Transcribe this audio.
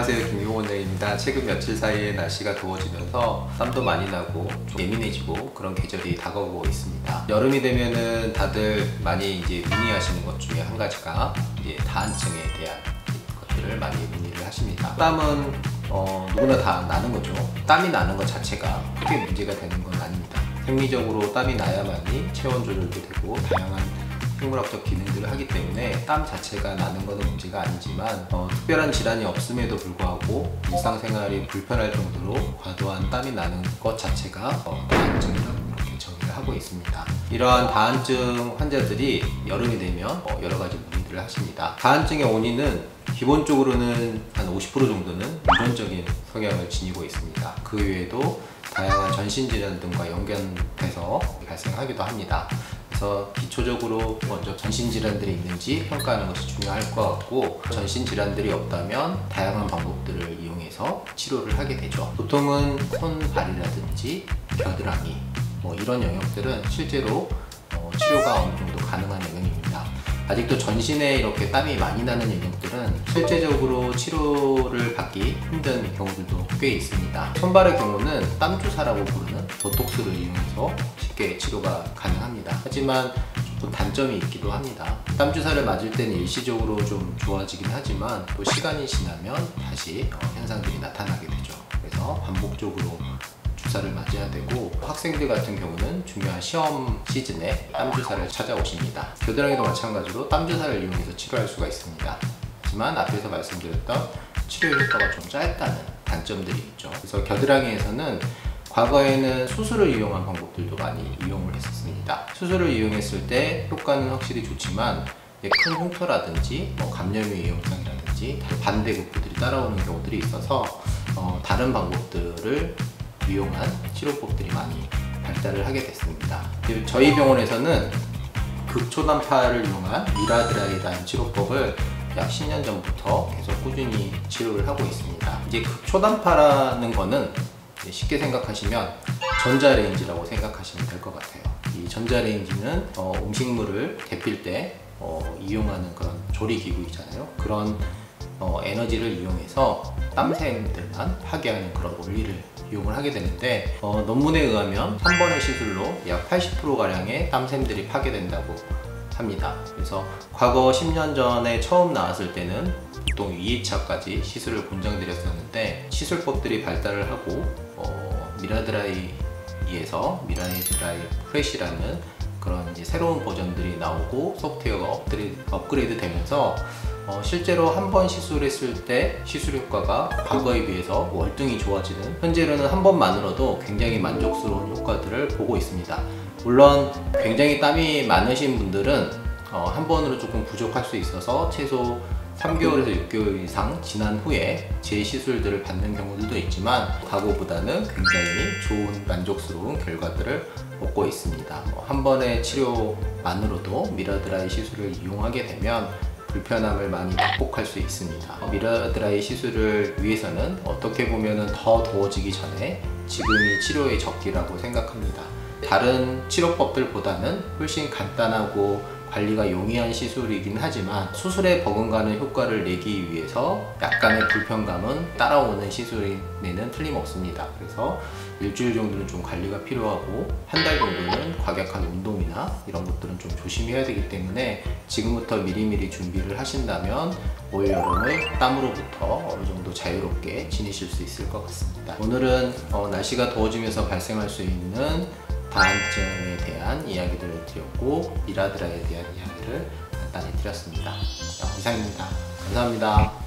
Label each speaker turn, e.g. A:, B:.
A: 안녕하세요, 김용호 원장입니다. 최근 며칠 사이에 날씨가 더워지면서 땀도 많이 나고 좀 예민해지고 그런 계절이 다가오고 있습니다. 여름이 되면은 다들 많이 이제 문의하시는 것 중에 한 가지가 이제 다한증에 대한 것들을 많이 문의를 하십니다. 땀은 누구나 다 나는 거죠. 땀이 나는 것 자체가 크게 문제가 되는 건 아닙니다. 생리적으로 땀이 나야만이 체온 조절도 되고 다양한 생물학적 기능들을 하기 때문에 땀 자체가 나는 것은 문제가 아니지만 특별한 질환이 없음에도 불구하고 일상생활이 불편할 정도로 과도한 땀이 나는 것 자체가 다한증이라고 이렇게 정의를 하고 있습니다. 이러한 다한증 환자들이 여름이 되면 여러 가지 문의들을 하십니다. 다한증의 원인은 기본적으로는 한 50% 정도는 유전적인 성향을 지니고 있습니다. 그 외에도 다양한 전신질환 등과 연관돼서 발생하기도 합니다. 그래서 기초적으로 먼저 전신질환들이 있는지 평가하는 것이 중요할 것 같고, 전신질환들이 없다면 다양한 방법들을 이용해서 치료를 하게 되죠. 보통은 손, 발이라든지 겨드랑이 이런 영역들은 실제로 치료가 어느 정도 가능한 영역입니다. 아직도 전신에 이렇게 땀이 많이 나는 영역들은 실제적으로 치료를 받기 힘든 경우들도 꽤 있습니다. 손발의 경우는 땀 주사라고 부르는 보톡스를 이용해서 쉽게 치료가 가능합니다. 하지만 조금 단점이 있기도 합니다. 땀 주사를 맞을 때는 일시적으로 좀 좋아지긴 하지만 또 시간이 지나면 다시 현상들이 나타나게 되죠. 그래서 반복적으로 주사를 맞아야 되고, 학생들 같은 경우는 중요한 시험 시즌에 땀 주사를 찾아오십니다. 겨드랑이도 마찬가지로 땀 주사를 이용해서 치료할 수가 있습니다. 하지만 앞에서 말씀드렸던 치료 효과가 좀 짧다는 단점들이 있죠. 그래서 겨드랑이에서는 과거에는 수술을 이용한 방법들도 많이 이용을 했었습니다. 수술을 이용했을 때 효과는 확실히 좋지만 큰 흉터라든지 감염의 위험성이라든지 반대급부들이 따라오는 경우들이 있어서 다른 방법들을 이용한 치료법들이 많이 발달을 하게 됐습니다. 저희 병원에서는 극초단파를 이용한 미라드라이라는 치료법을 약 10년 전부터 계속 꾸준히 치료를 하고 있습니다. 이제 극초단파라는 거는 쉽게 생각하시면 전자레인지라고 생각하시면 될 것 같아요. 이 전자레인지는 음식물을 데필 때 이용하는 그런 조리기구 있잖아요. 그런 에너지를 이용해서 땀샘들만 파괴하는 그런 원리를 이용을 하게 되는데, 논문에 의하면 한 번의 시술로 약 80%가량의 땀샘들이 파괴된다고 합니다. 그래서 과거 10년 전에 처음 나왔을 때는 보통 2회차까지 시술을 권장드렸었는데, 시술법들이 발달을 하고 미라드라이에서 미라드라이 프레시라는 그런 이제 새로운 버전들이 나오고 소프트웨어가 업그레이드 되면서 실제로 한 번 시술했을 때 시술 효과가 과거에 비해서 월등히 좋아지는, 현재로는 한 번만으로도 굉장히 만족스러운 효과들을 보고 있습니다. 물론 굉장히 땀이 많으신 분들은 한 번으로 조금 부족할 수 있어서 최소 3개월에서 6개월 이상 지난 후에 재시술들을 받는 경우들도 있지만, 과거보다는 굉장히 좋은 만족스러운 결과들을 얻고 있습니다. 한 번의 치료만으로도 미라드라이 시술을 이용하게 되면 불편함을 많이 극복할 수 있습니다. 미라드라이 시술을 위해서는 어떻게 보면 더 더워지기 전에 지금이 치료의 적기라고 생각합니다. 다른 치료법들보다는 훨씬 간단하고 관리가 용이한 시술이긴 하지만 수술에 버금가는 효과를 내기 위해서 약간의 불편감은 따라오는 시술에는 틀림없습니다. 그래서 일주일 정도는 좀 관리가 필요하고 한 달 정도는 과격한 운동이나 이런 것들은 좀 조심해야 되기 때문에 지금부터 미리미리 준비를 하신다면 올 여름을 땀으로부터 어느 정도 자유롭게 지내실 수 있을 것 같습니다. 오늘은 날씨가 더워지면서 발생할 수 있는 다한증에 대한 이야기들을 드렸고, 미라드라이에 대한 이야기를 간단히 드렸습니다. 이상입니다. 감사합니다.